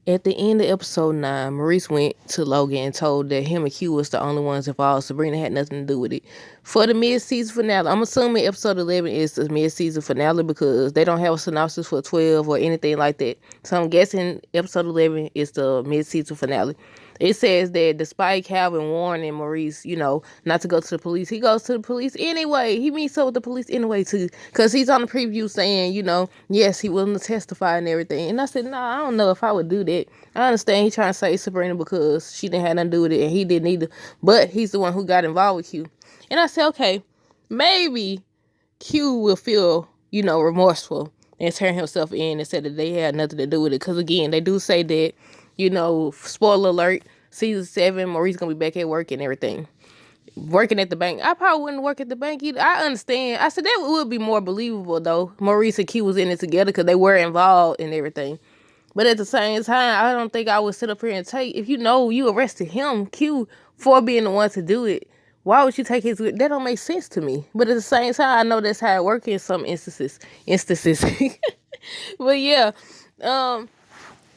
At the end of episode 9, Maurice went to Logan and told that him and Q was the only ones involved. Sabrina had nothing to do with it. For the mid-season finale, I'm assuming episode 11 is the mid-season finale because they don't have a synopsis for 12 or anything like that. So I'm guessing episode 11 is the mid-season finale. It says that despite Calvin warning Maurice, not to go to the police, he goes to the police anyway. He meets up with the police anyway, too. Because he's on the preview saying, yes, he willing to testify and everything. And I said, no, I don't know if I would do that. I understand he trying to save Sabrina because she didn't have nothing to do with it and he didn't either. But he's the one who got involved with Q. And I said, okay, maybe Q will feel, remorseful and turn himself in and say that they had nothing to do with it. Because, again, they do say that, spoiler alert, season 7, Maurice going to be back at work and everything. Working at the bank. I probably wouldn't work at the bank either. I understand. I said that would be more believable, though. Maurice and Q was in it together because they were involved in everything. But at the same time, I don't think I would sit up here and take, if you arrested him, Q, for being the one to do it, why would you take his, that don't make sense to me. But at the same time, I know that's how it works in some instances. But yeah,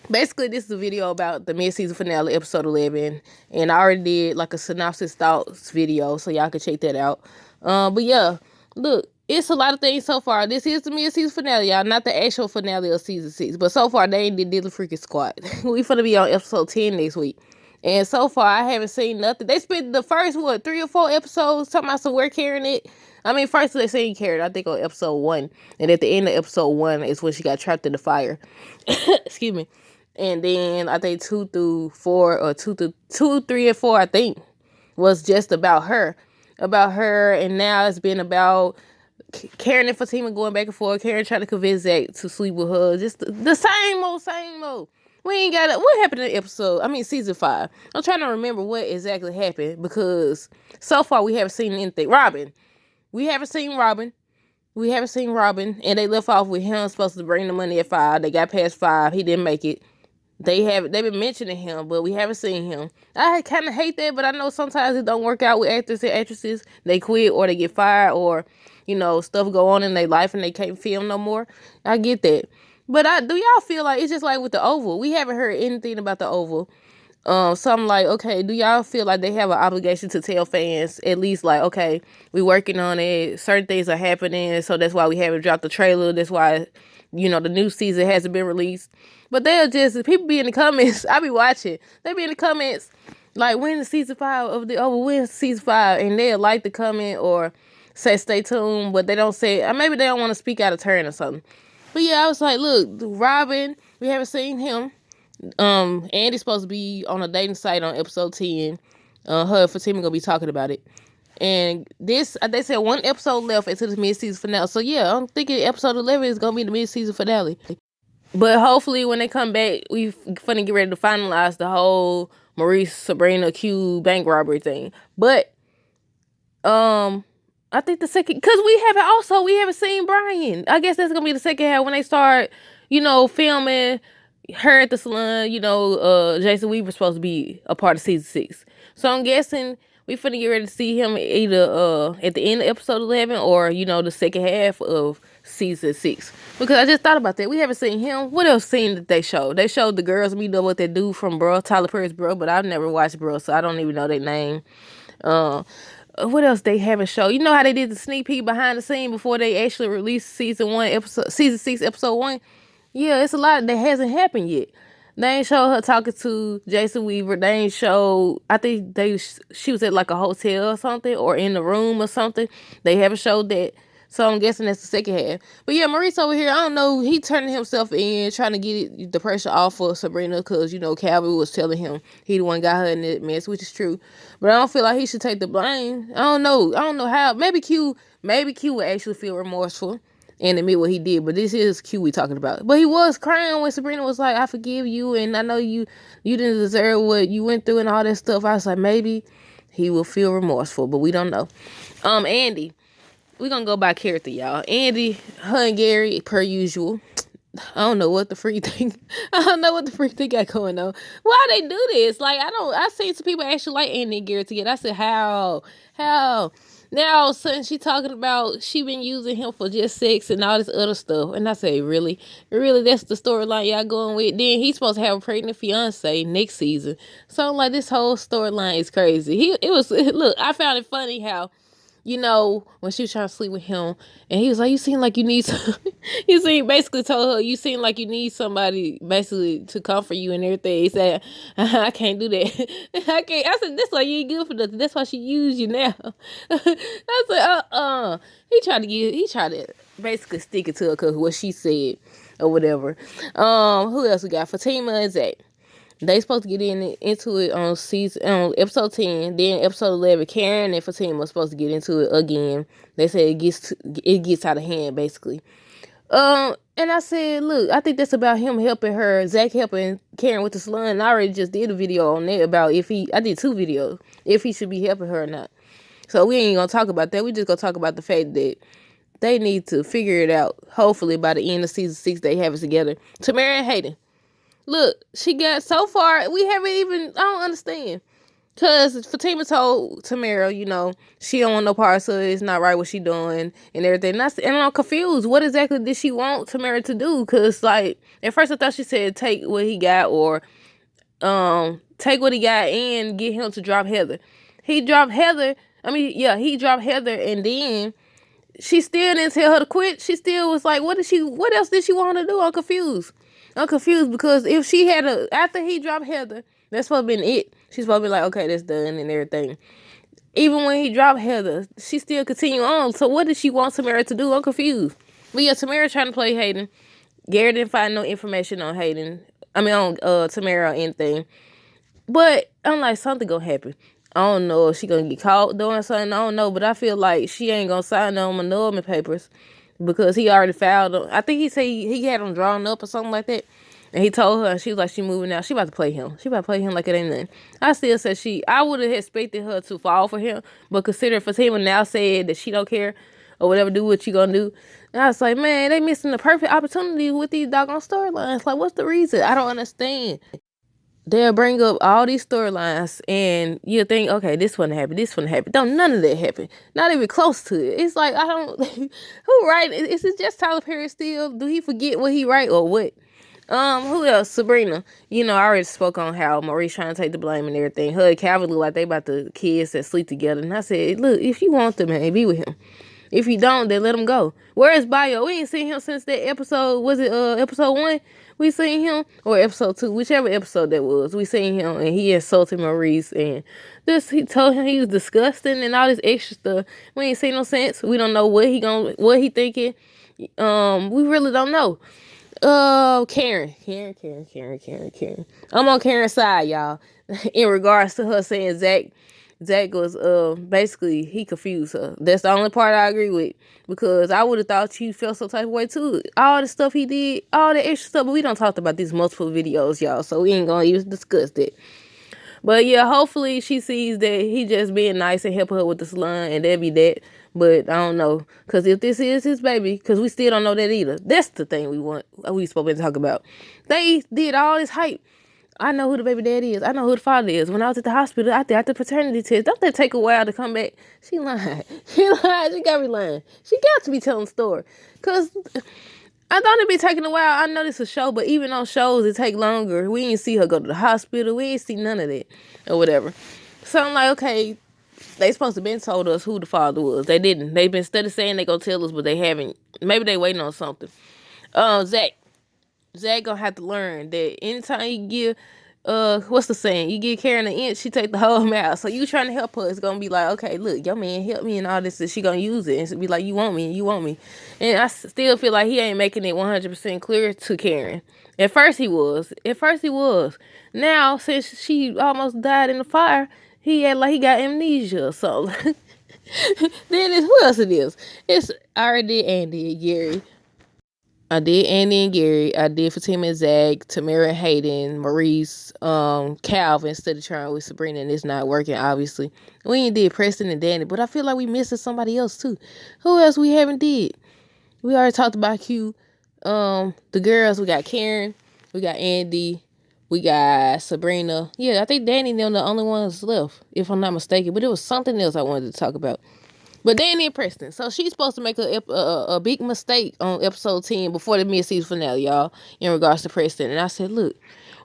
basically this is a video about the mid-season finale, episode 11, and I already did like a synopsis thoughts video, so y'all can check that out. But yeah, look, it's a lot of things so far. This is the mid-season finale, y'all, not the actual finale of season 6, but so far they ain't did the freaking squad. We finna be on episode 10 next week. And so far, I haven't seen nothing. They spent the first, 3 or 4 episodes talking about some we're carrying it. I mean, first they saying carried, I think, on episode 1. And at the end of episode 1 is when she got trapped in the fire. Excuse me. And then I think 2 through 4, or 2, 3, and 4, I think, was just about her. And now it's been about Karen and Fatima going back and forth. Karen trying to convince Zach to sleep with her. Just the same old. We ain't got it. What happened in season 5? I'm trying to remember what exactly happened because so far we haven't seen anything. We haven't seen Robin, and they left off with him supposed to bring the money at 5. They got past 5. He didn't make it. They've been mentioning him, but we haven't seen him. I kind of hate that, but I know sometimes it don't work out with actors and actresses. They quit or they get fired or, stuff go on in their life and they can't film no more. I get that. But do y'all feel like it's just like with the Oval? We haven't heard anything about the Oval. So I'm like, okay, do y'all feel like they have an obligation to tell fans at least like, okay, we working on it. Certain things are happening. So that's why we haven't dropped the trailer. That's why, the new season hasn't been released. But people be in the comments. I be watching. They be in the comments like, when's season 5 of the Oval? When's season 5? And they'll like the comment or say stay tuned. But they don't say, or maybe they don't want to speak out of turn or something. But yeah, I was like, look, Robin, we haven't seen him. Andy's supposed to be on a dating site on episode 10. Her and Fatima gonna be talking about it. And they said 1 episode left into the mid-season finale. So yeah, I'm thinking episode 11 is gonna be the mid-season finale. But hopefully when they come back, we finna get ready to finalize the whole Maurice, Sabrina, Q bank robbery thing. But I think the second, because we haven't seen Brian. I guess that's gonna be the second half when they start, filming her at the salon. Jason Weaver's supposed to be a part of season 6. So I'm guessing we finna get ready to see him either at the end of episode 11 or, the second half of season 6. Because I just thought about that. We haven't seen him. What else scene did they show? They showed the girls meet up with that dude from Bro, Tyler Perry's Bro, but I've never watched Bro, so I don't even know their name. What else they haven't shown? You know how they did the sneak peek behind the scene before they actually released season 6, episode 1? Yeah, it's a lot that hasn't happened yet. They ain't show her talking to Jason Weaver. They ain't show, I think she was at like a hotel or something or in the room or something. They haven't showed that. So I'm guessing that's the second half. But yeah, Maurice over here, I don't know, he turning himself in, trying to get the pressure off of Sabrina because, Calvin was telling him he the one got her in that mess, which is true. But I don't feel like he should take the blame. I don't know how. Maybe Q would actually feel remorseful and admit what he did. But this is Q we talking about. But he was crying when Sabrina was like, I forgive you, and I know you didn't deserve what you went through and all that stuff. I was like, maybe he will feel remorseful, but we don't know. Andy. We're going to go by character, y'all. Andy, her and Gary, per usual. I don't know what the freak thing. I don't know what the freak thing got going on. Why they do this? Like, I seen some people actually like Andy and Gary together. I said, how? Now all of a sudden she talking about she been using him for just sex and all this other stuff. And I say, really? Really, that's the storyline y'all going with? Then he's supposed to have a pregnant fiance next season. So I'm like, this whole storyline is crazy. Look, I found it funny how, when she was trying to sleep with him, and he was like, you seem like you need basically told her, you seem like you need somebody basically to comfort you and everything. He said, I can't do that. I can't. I said, that's why you ain't good for nothing. That's why she used you now. I said, he tried to basically stick it to her because what she said or whatever. Who else we got? Fatima and Zach. They supposed to get into it on episode 10. Then episode 11, Karen and Fatima was supposed to get into it again. They said it gets out of hand basically. And I said, look, I think that's about him helping her, Zach helping Karen with the salon. And I already just did a video on that about I did 2 videos, if he should be helping her or not. So we ain't gonna talk about that. We just gonna talk about the fact that they need to figure it out. Hopefully by the end of season 6, they have it together. Tamara and Hayden. Look, she got so far, we haven't even, I don't understand. Because Fatima told Tamara, she don't want no parts of it, it's not right what she doing and everything. And I'm confused. What exactly did she want Tamara to do? Because, like, at first I thought she said take what he got or take what he got and get him to drop Heather. He dropped Heather. He dropped Heather and then she still didn't tell her to quit. She still was like, what else did she want her to do? I'm confused because if she after he dropped Heather, that's supposed to been it. She's supposed to be like, okay, that's done and everything. Even when he dropped Heather, she still continued on. So what did she want Tamara to do? I'm confused. But yeah, Tamara trying to play Hayden. Gary didn't find no information on on Tamara or anything. But I'm like, something gonna happen. I don't know if she gonna get caught doing something. I don't know, but I feel like she ain't gonna sign on annulment papers because he already filed them. I think he said he had them drawn up or something like that. And he told her, and she was like, she moving out. She about to play him. She about to play him like it ain't nothing. I still said I would have expected her to fall for him, but consider Fatima now said that she don't care or whatever, do what you gonna do. And I was like, man, they missing the perfect opportunity with these doggone storylines. Like, what's the reason? I don't understand. They'll bring up all these storylines and you'll think, okay, this one happened, this one happened. Don't none of that happen. Not even close to it. It's like, I don't, who write it? Is it just Tyler Perry still? Do he forget what he write or what? Who else? Sabrina. I already spoke on how Maurice trying to take the blame and everything. Her and Calvin look like they about the kids that sleep together. And I said, look, if you want them, man, be with him. If you don't, then let him go. Where is Bio? We ain't seen him since that episode. Was it episode 1? We seen him, or episode 2, whichever episode that was. We seen him, and he insulted Maurice, and he told him he was disgusting and all this extra stuff. We ain't seen no sense. We don't know what he thinking. We really don't know. Karen. I'm on Karen's side, y'all. In regards to her saying Zach was basically he confused her. That's the only part I agree with because I would have thought you felt some type of way too. All the stuff he did, all the extra stuff, but we don't talk about these multiple videos, y'all, so we ain't gonna even discuss that. But yeah, hopefully she sees that he just being nice and helping her with the salon and that'd be that. But I don't know, because if this is his baby, because we still don't know that either. That's the thing we supposed to talk about. They did all this hype. I know who the baby daddy is. I know who the father is. When I was at the hospital, I did the paternity test. Don't that take a while to come back? She lied. She got me lying. She got to be telling the story. Because I thought it'd be taking a while. I know this is a show, but even on shows, it take longer. We ain't see her go to the hospital. We ain't see none of that or whatever. So I'm like, okay, they supposed to been told us who the father was. They didn't. They've been steady saying they gonna tell us, but they haven't. Maybe they waiting on something. Zach gonna have to learn that anytime you give, what's the saying? You give Karen an inch, she take the whole mile. So you trying to help her, it's gonna be like, okay, look, your man help me and all this, and she gonna use it and be like, you want me. And I still feel like he ain't making it 100% clear to Karen. At first he was. Now, since she almost died in the fire, he had like he got amnesia. So then who else it is? It's already Andy and Gary. I did Andy and Gary. I did Fatima and Zach, Tamara and Hayden, Maurice, Calvin, instead of trying with Sabrina, and it's not working, obviously. We ain't did Preston and Danny, but I feel like we missing somebody else, too. Who else we haven't did? We already talked about Q. The girls, we got Karen, we got Andy, we got Sabrina. Yeah, I think Danny and them the only ones left, if I'm not mistaken, but it was something else I wanted to talk about. But Danny and Preston. So she's supposed to make a big mistake on episode 10 before the mid-season finale, y'all, in regards to Preston. And I said, look,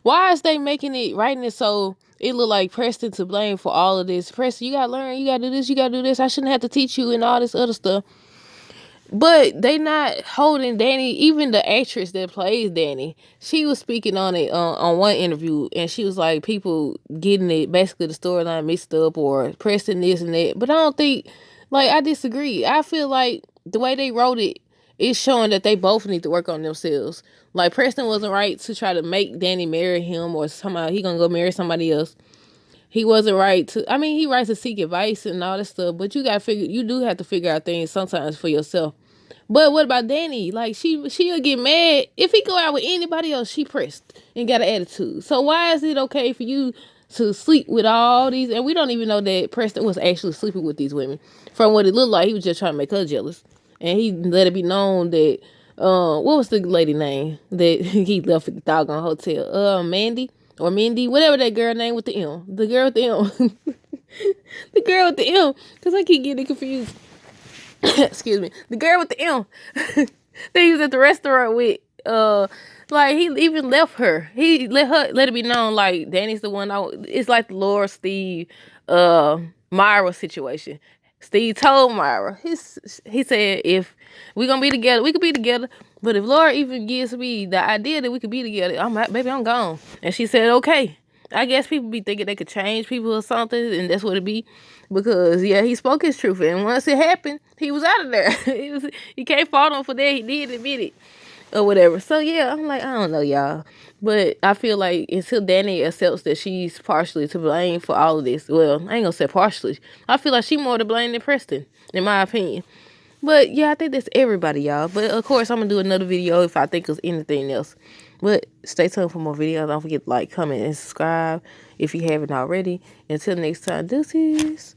why is they writing it so it look like Preston to blame for all of this? Preston, you gotta learn, you gotta do this, you gotta do this. I shouldn't have to teach you and all this other stuff. But they not holding Danny. Even the actress that plays Danny, she was speaking on it on one interview, and she was like, people getting it, basically the storyline mixed up or pressing this and that. But I don't think, like, I disagree. I feel like the way they wrote it is showing that they both need to work on themselves. Like, Preston wasn't right to try to make Danny marry him, or somehow he gonna go marry somebody else. He wasn't right to, I mean, he right to seek advice and all that stuff, but you do have to figure out things sometimes for yourself. But what about Danny? Like, she'll get mad if he go out with anybody else. She pressed and got an attitude. So why is it okay for you to sleep with all these? And we don't even know that Preston was actually sleeping with these women. From what it looked like, he was just trying to make her jealous, and he let it be known that what was the lady name that he left at the doggone hotel? Mandy or Mindy, whatever that girl name with the M. The girl with the M. The girl with the M. Because I keep getting confused. Excuse me. The girl with the M. That he was at the restaurant with. Like, he even left her. He let it be known, like, Danny's the one. It's like the Laura, Steve, Myra situation. Steve told Myra, he said, if we gonna be together, we could be together. But if Laura even gives me the idea that we could be together, I'm gone. And she said, okay. I guess people be thinking they could change people or something, and that's what it be. Because, yeah, he spoke his truth. And once it happened, he was out of there. He can't fault him for that. He did admit it. Or whatever. So, yeah, I'm like, I don't know, y'all. But I feel like until Danny accepts that she's partially to blame for all of this, well, I ain't gonna say partially. I feel like she's more to blame than Preston, in my opinion. But, yeah, I think that's everybody, y'all. But, of course, I'm gonna do another video if I think of anything else. But stay tuned for more videos. Don't forget to like, comment, and subscribe if you haven't already. Until next time, deuces.